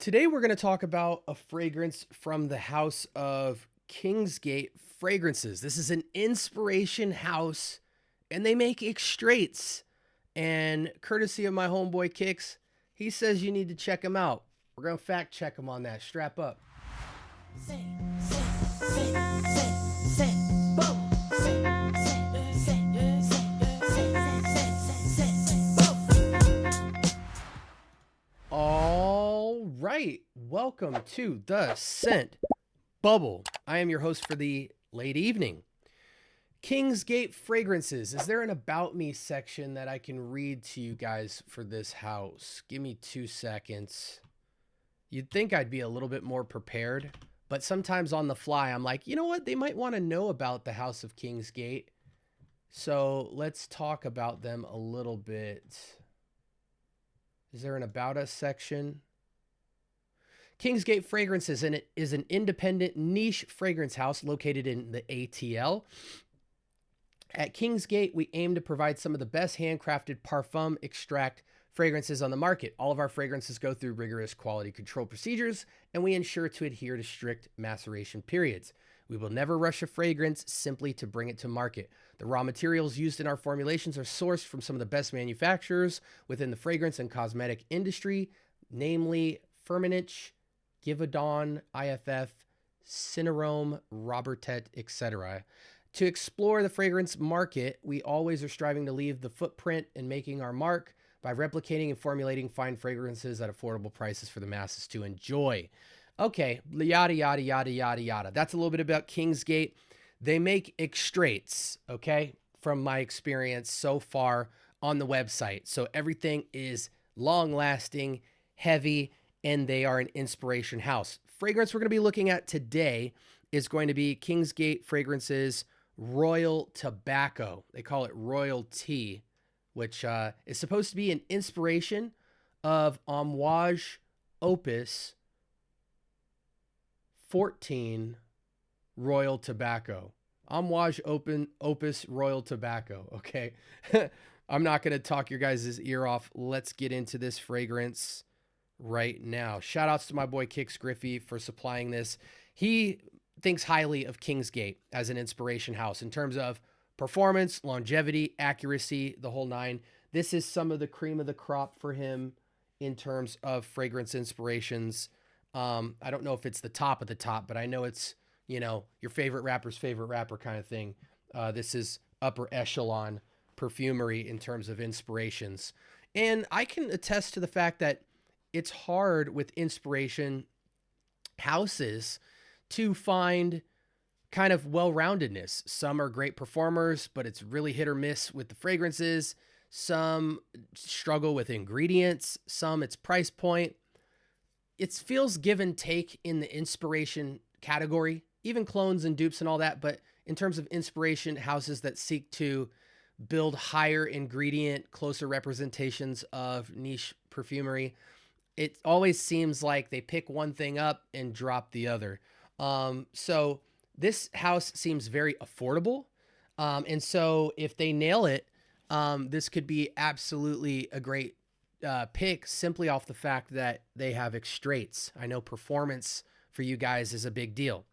Today, we're going to talk about a fragrance from the house of Kingsgate Fragrances. This is an inspiration house, and they make extraits. And courtesy of my homeboy Kicks, he says you need to check them out. We're going to fact check him on that. Strap up. All right. Welcome to the Scent Bubble. I am your host for the late evening. Kingsgate Fragrances. Is there an About Me section that I can read to you guys for this house? Give me 2 seconds. You'd think I'd be a little bit more prepared, but sometimes on the fly, I'm like, you know what? They might want to know about the House of Kingsgate. So let's talk about them a little bit. Is there an About Us section? Kingsgate Fragrances is an independent niche fragrance house located in the ATL. At Kingsgate, we aim to provide some of the best handcrafted parfum extract fragrances on the market. All of our fragrances go through rigorous quality control procedures, and we ensure to adhere to strict maceration periods. We will never rush a fragrance simply to bring it to market. The raw materials used in our formulations are sourced from some of the best manufacturers within the fragrance and cosmetic industry, namely Firmenich, Givaudan, IFF, Cinerome, Robertet, etc. To explore the fragrance market, we always are striving to leave the footprint and making our mark by replicating and formulating fine fragrances at affordable prices for the masses to enjoy. Okay, yada, yada, yada, yada, yada. That's a little bit about Kingsgate. They make extraits, okay, from my experience so far on the website. So everything is long-lasting, heavy, and they are an inspiration house. Fragrance we're going to be looking at today is going to be Kingsgate Fragrances Royal Tobacco. They call it Royal Tea, which is supposed to be an inspiration of Amouage Opus 14 Royal Tobacco. Amouage Opus Royal Tobacco, okay? I'm not going to talk your guys' ear off. Let's get into this fragrance right now. Shout outs to my boy Kix Griffey for supplying this. He thinks highly of Kingsgate as an inspiration house in terms of performance, longevity, accuracy, the whole nine. This is some of the cream of the crop for him in terms of fragrance inspirations. I don't know if it's the top of the top, but I know it's, you know, your favorite rapper's favorite rapper kind of thing. This is upper echelon perfumery in terms of inspirations. And I can attest to the fact that it's hard with inspiration houses to find kind of well-roundedness. Some are great performers, but it's really hit or miss with the fragrances. Some struggle with ingredients. Some it's price point. It feels give and take in the inspiration category, even clones and dupes and all that. But in terms of inspiration houses that seek to build higher ingredient, closer representations of niche perfumery, it always seems like they pick one thing up and drop the other. So this house seems very affordable. And so if they nail it, this could be absolutely a great pick simply off the fact that they have extraits. I know performance for you guys is a big deal.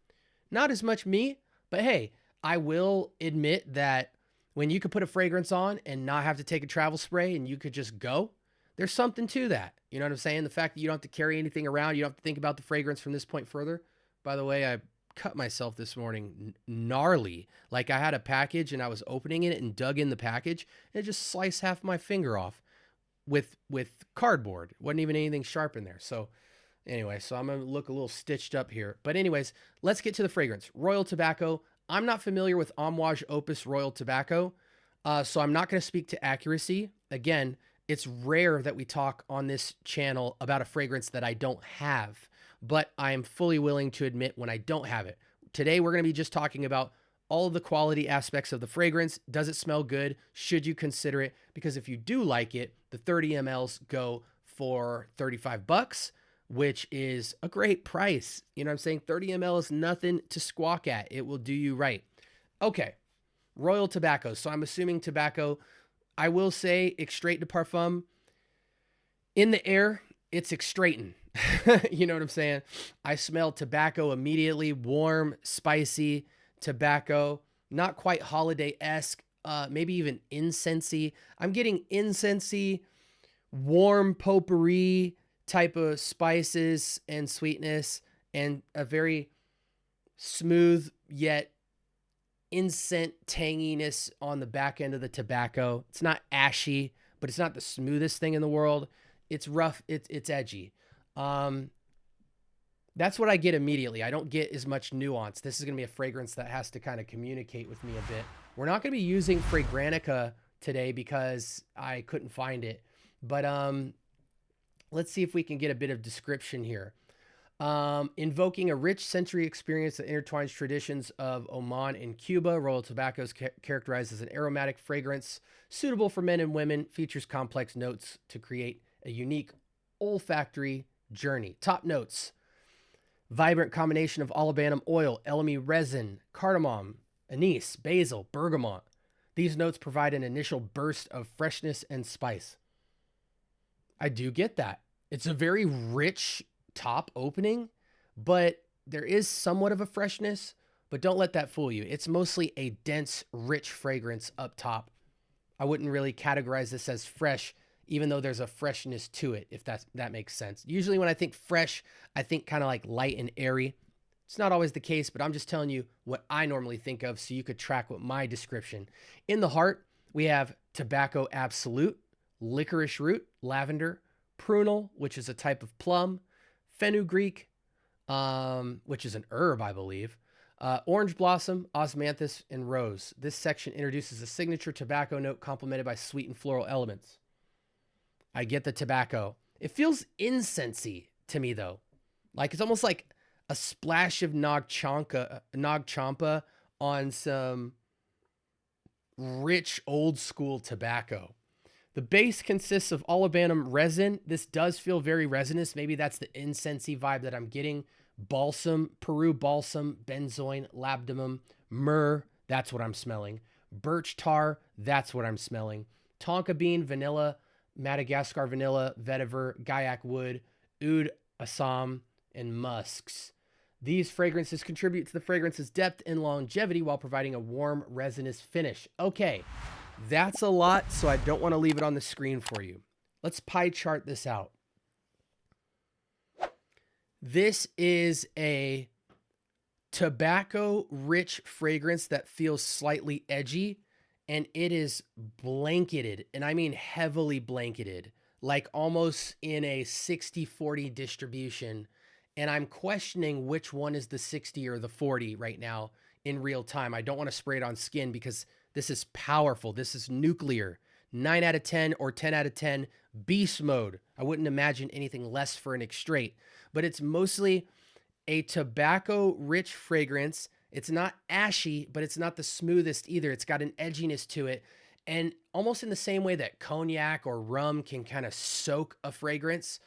Not as much me, but hey, I will admit that when you could put a fragrance on and not have to take a travel spray and you could just go, there's something to that. You know what I'm saying? The fact that you don't have to carry anything around, you don't have to think about the fragrance from this point further. By the way, I cut myself this morning gnarly. Like I had a package and I was opening it and dug in the package and it just sliced half my finger off with cardboard. Wasn't even anything sharp in there. So anyway, so I'm going to look a little stitched up here. But anyways, let's get to the fragrance. Royal Tobacco. I'm not familiar with Amouage Opus Royal Tobacco, so I'm not going to speak to accuracy. Again, it's rare that we talk on this channel about a fragrance that I don't have, but I am fully willing to admit when I don't have it. Today, we're going to be just talking about all of the quality aspects of the fragrance. Does it smell good? Should you consider it? Because if you do like it, the 30 mLs go for $35, which is a great price. You know what I'm saying? 30 ml is nothing to squawk at. It will do you right. Okay. Royal Tobacco. So I'm assuming tobacco. I will say Extrait de Parfum in the air it's extrating. You know what I'm saying? I smell tobacco immediately, warm, spicy tobacco, not quite holiday-esque, maybe even incensey. I'm getting incensey, warm potpourri type of spices and sweetness, and a very smooth yet incense tanginess on the back end of the tobacco. It's not ashy, but it's not the smoothest thing in the world. It's rough. It's edgy. That's what I get immediately. I don't get as much nuance. This is going to be a fragrance that has to kind of communicate with me a bit. We're not going to be using Fragrantica today because I couldn't find it. But let's see if we can get a bit of description here. Invoking a rich sensory experience that intertwines traditions of Oman and Cuba, Royal Tobacco is characterized as an aromatic fragrance suitable for men and women, features complex notes to create a unique olfactory journey. Top notes: vibrant combination of olibanum oil, elemi resin, cardamom, anise, basil, bergamot. These notes provide an initial burst of freshness and spice. I do get that. It's a very rich top opening, but there is somewhat of a freshness, but don't let that fool you. It's mostly a dense, rich fragrance up top. I wouldn't really categorize this as fresh, even though there's a freshness to it, if that makes sense. Usually when I think fresh, I think kind of like light and airy. It's not always the case, but I'm just telling you what I normally think of so you could track what my description. In the heart, we have tobacco absolute, licorice root, lavender, prunal, which is a type of plum, fenugreek, which is an herb, I believe, orange blossom, osmanthus, and rose. This section introduces a signature tobacco note complemented by sweet and floral elements. I get the tobacco. It feels incensey to me, though. Like it's almost like a splash of Nag Champa on some rich old school tobacco. The base consists of olibanum resin. This does feel very resinous. Maybe that's the incensey vibe that I'm getting. Balsam, Peru balsam, benzoin, labdanum, myrrh. That's what I'm smelling. Birch tar. That's what I'm smelling. Tonka bean, vanilla, Madagascar vanilla, vetiver, gaiac wood, oud, assam, and musks. These fragrances contribute to the fragrance's depth and longevity while providing a warm, resinous finish. Okay, that's a lot, so I don't want to leave it on the screen for you. Let's pie chart this out. This is a tobacco-rich fragrance that feels slightly edgy, and it is blanketed, and I mean heavily blanketed, like almost in a 60-40 distribution. And I'm questioning which one is the 60 or the 40 right now in real time. I don't want to spray it on skin because this is powerful. This is nuclear. 9 out of 10 or 10 out of 10, beast mode. I wouldn't imagine anything less for an extrait, but it's mostly a tobacco-rich fragrance. It's not ashy, but it's not the smoothest either. It's got an edginess to it. And almost in the same way that cognac or rum can kind of soak a fragrance,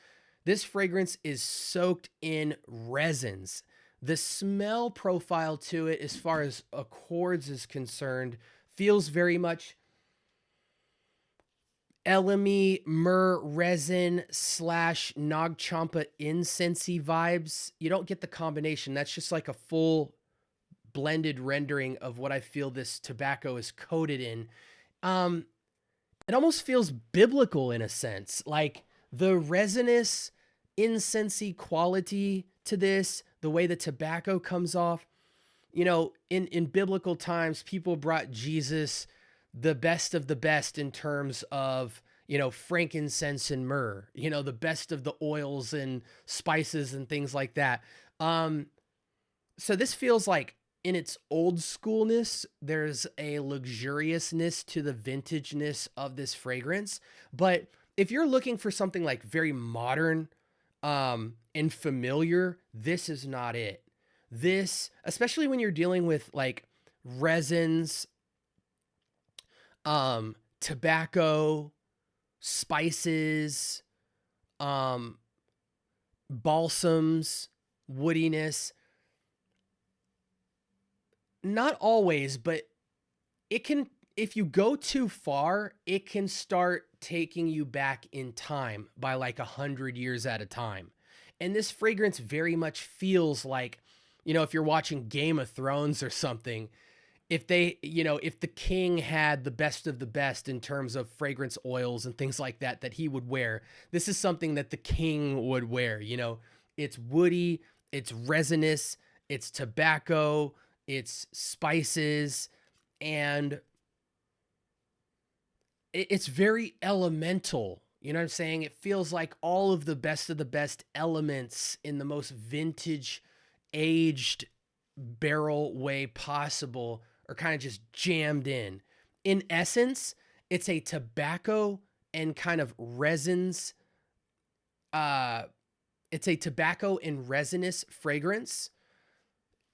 this fragrance is soaked in resins. The smell profile to it, as far as accords is concerned, feels very much elemi, myrrh, resin / Nag Champa incensey vibes. You don't get the combination. That's just like a full blended rendering of what I feel this tobacco is coated in. It almost feels biblical in a sense, like the resinous incensey quality to this, the way the tobacco comes off. You know, in biblical times, people brought Jesus the best of the best in terms of, you know, frankincense and myrrh, you know, the best of the oils and spices and things like that. So this feels like in its old schoolness, there's a luxuriousness to the vintageness of this fragrance. But if you're looking for something like very modern and familiar, this is not it. This, especially when you're dealing with like resins, tobacco, spices, balsams, woodiness. Not always, but it can, if you go too far, it can start taking you back in time by like 100 years at a time. And this fragrance very much feels like, you know, if you're watching Game of Thrones or something, if they, you know, if the king had the best of the best in terms of fragrance oils and things like that, that he would wear, this is something that the king would wear. You know, it's woody, it's resinous, it's tobacco, it's spices, and it's very elemental. You know what I'm saying? It feels like all of the best elements in the most vintage aged barrel way possible are kind of just jammed in. In essence, it's a tobacco and kind of resins. It's a tobacco and resinous fragrance,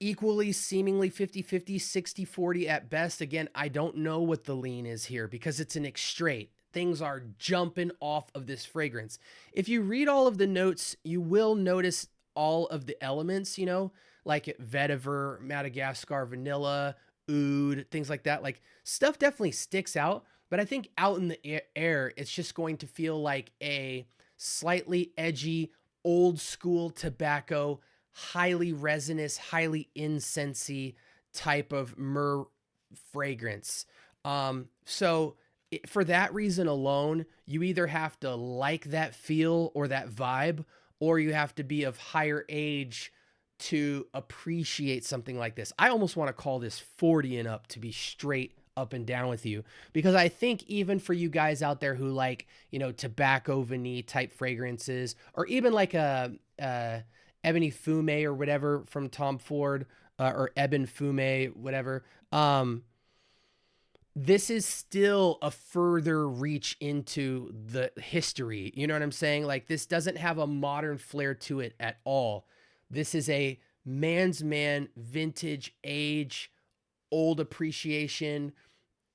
equally seemingly 50-50, 60-40 at best. Again, I don't know what the lean is here because it's an extrait. Things are jumping off of this fragrance. If you read all of the notes, you will notice all of the elements, you know, like vetiver, Madagascar vanilla, oud, things like that. Like stuff definitely sticks out, but I think out in the air, it's just going to feel like a slightly edgy, old school tobacco, highly resinous, highly incensey type of myrrh fragrance. So for that reason alone, you either have to like that feel or that vibe, or you have to be of higher age to appreciate something like this. I almost want to call this 40 and up, to be straight up and down with you, because I think even for you guys out there who like, you know, tobacco vanille type fragrances, or even like a Ebony Fume or whatever from Tom Ford, or Ebon Fume, whatever. This is still a further reach into the history. You know what I'm saying? Like, this doesn't have a modern flair to it at all. This is a man's man, vintage, age, old appreciation.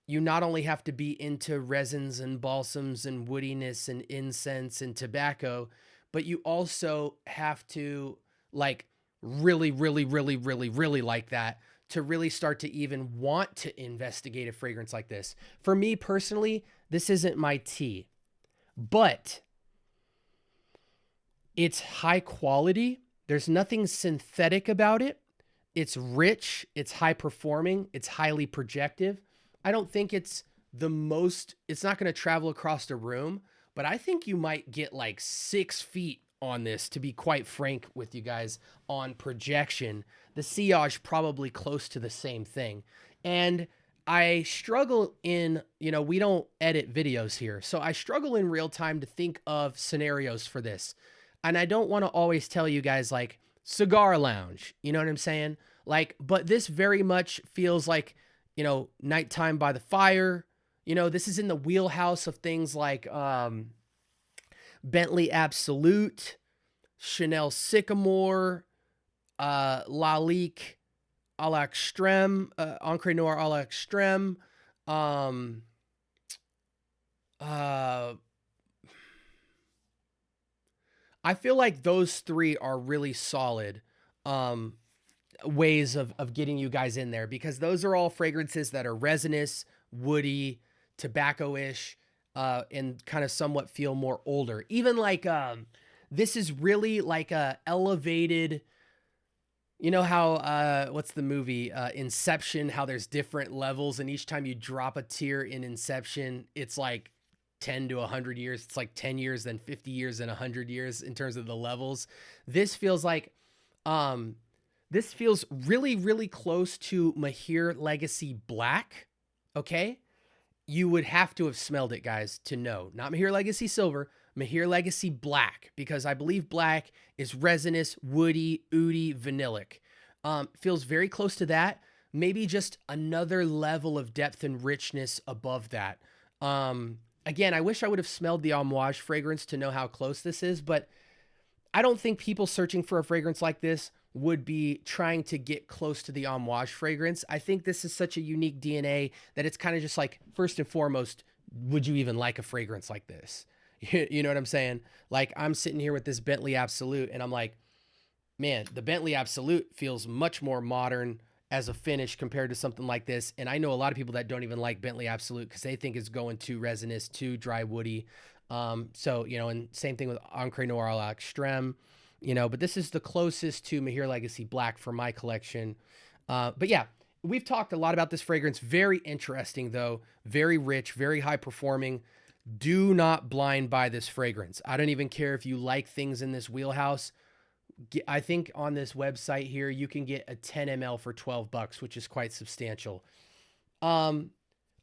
You not only have to be into resins and balsams and woodiness and incense and tobacco, but you also have to like really, really, really, really, really like that to really start to even want to investigate a fragrance like this. For me personally, this isn't my tea, but it's high quality. There's nothing synthetic about it. It's rich, it's high performing, it's highly projective. I don't think it's it's not going to travel across the room, but I think you might get like 6 feet on this, to be quite frank with you guys, on projection. The sillage probably close to the same thing. And I struggle in, you know, we don't edit videos here, so I struggle in real time to think of scenarios for this. And I don't want to always tell you guys like cigar lounge, you know what I'm saying? Like, but this very much feels like, you know, nighttime by the fire. You know, this is in the wheelhouse of things like Bentley Absolute, Chanel Sycamore, Lalique à l'extrême, Encre Noir à l'extrême, I feel like those three are really solid ways of getting you guys in there, because those are all fragrances that are resinous, woody, tobacco-ish, and kind of somewhat feel more older. Even like this is really like a elevated, you know how what's the movie Inception, how there's different levels, and each time you drop a tier in Inception, it's like 10 to 100 years. It's like 10 years, then 50 years, and 100 years in terms of the levels. This feels like this feels really, really close to Mahir Legacy Black. Okay, you would have to have smelled it, guys, to know. Not Mahir Legacy Silver, Mahir Legacy Black, because I believe black is resinous, woody, oudy, vanillic. Feels very close to that. Maybe just another level of depth and richness above that. Again, I wish I would have smelled the Amouage fragrance to know how close this is, but I don't think people searching for a fragrance like this would be trying to get close to the Amouage fragrance. I think this is such a unique DNA that it's kind of just like, first and foremost, would you even like a fragrance like this? You know what I'm saying? Like, I'm sitting here with this Bentley Absolute, and I'm like, man, the Bentley Absolute feels much more modern as a finish compared to something like this. And I know a lot of people that don't even like Bentley Absolute because they think it's going too resinous, too dry woody. So, you know, and same thing with Encre Noir à l'Extrême, you know, but this is the closest to Mahir Legacy Black for my collection. But yeah, we've talked a lot about this fragrance. Very interesting though, very rich, very high performing. Do not blind buy this fragrance. I don't even care if you like things in this wheelhouse. I think on this website here, you can get a 10 ml for $12, which is quite substantial. A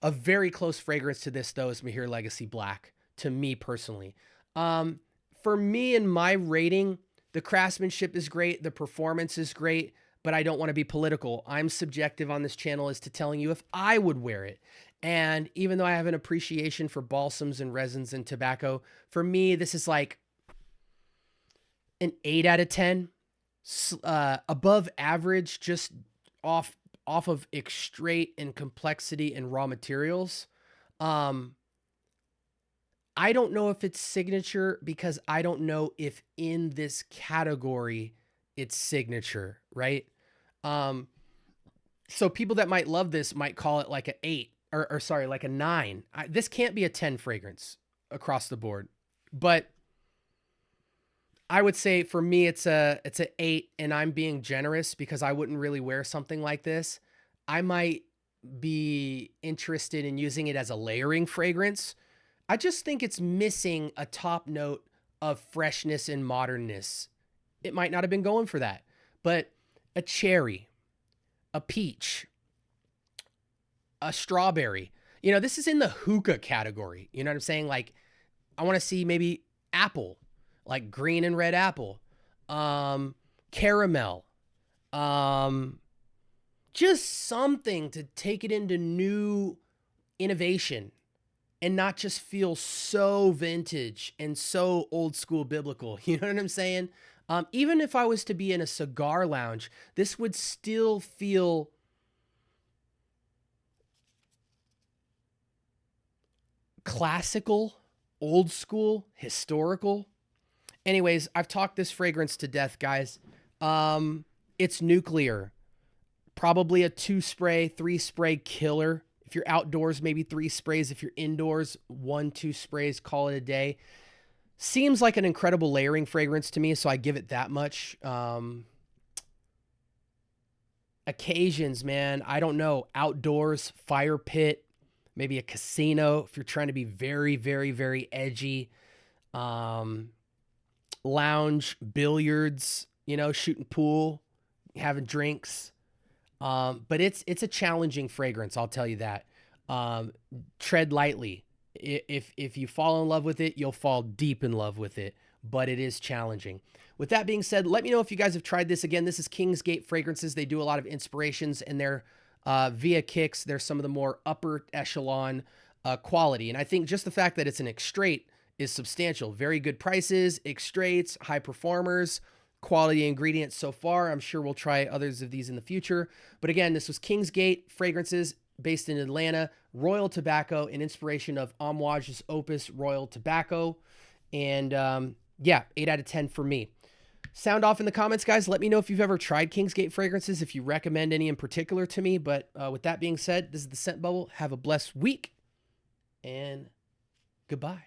very close fragrance to this though is Mahir Legacy Black to me personally. For me and my rating, the craftsmanship is great. The performance is great, but I don't want to be political. I'm subjective on this channel as to telling you if I would wear it. And even though I have an appreciation for balsams and resins and tobacco, for me, this is like an 8 out of 10, above average, just off of extrait and complexity and raw materials. I don't know if it's signature because I don't know if in this category it's signature, right? So people that might love this might call it like an 8 or sorry, like a 9. This can't be a 10 fragrance across the board, but I would say for me, it's a 8, and I'm being generous because I wouldn't really wear something like this. I might be interested in using it as a layering fragrance. I just think it's missing a top note of freshness and modernness. It might not have been going for that, but a cherry, a peach, a strawberry, you know, this is in the hookah category. You know what I'm saying? Like, I want to see maybe apple, like green and red apple, caramel, just something to take it into new innovation and not just feel so vintage and so old school biblical. You know what I'm saying? Even if I was to be in a cigar lounge, this would still feel classical, old school, historical. Anyways, I've talked this fragrance to death, guys. It's nuclear. Probably a 2 spray, 3 spray killer. If you're outdoors, maybe 3 sprays. If you're indoors, 1, 2 sprays, call it a day. Seems like an incredible layering fragrance to me, so I give it that much. Occasions, man, I don't know. Outdoors, fire pit, maybe a casino if you're trying to be very, very, very edgy. Lounge, billiards, you know, shooting pool, having drinks. But it's a challenging fragrance, I'll tell you that. Tread lightly. If you fall in love with it, you'll fall deep in love with it, but it is challenging. With that being said, let me know if you guys have tried this. Again, this is Kingsgate Fragrances. They do a lot of inspirations, and they're via kicks. They're some of the more upper echelon quality. And I think just the fact that it's an extrait is substantial. Very good prices, extraits, high performers, quality ingredients so far. I'm sure we'll try others of these in the future. But again, this was Kingsgate Fragrances based in Atlanta. Royal Tobacco, an inspiration of Amouage's opus, Royal Tobacco. And yeah, 8 out of 10 for me. Sound off in the comments, guys. Let me know if you've ever tried Kingsgate Fragrances, if you recommend any in particular to me. But with that being said, this is the Scent Bubble. Have a blessed week, and goodbye.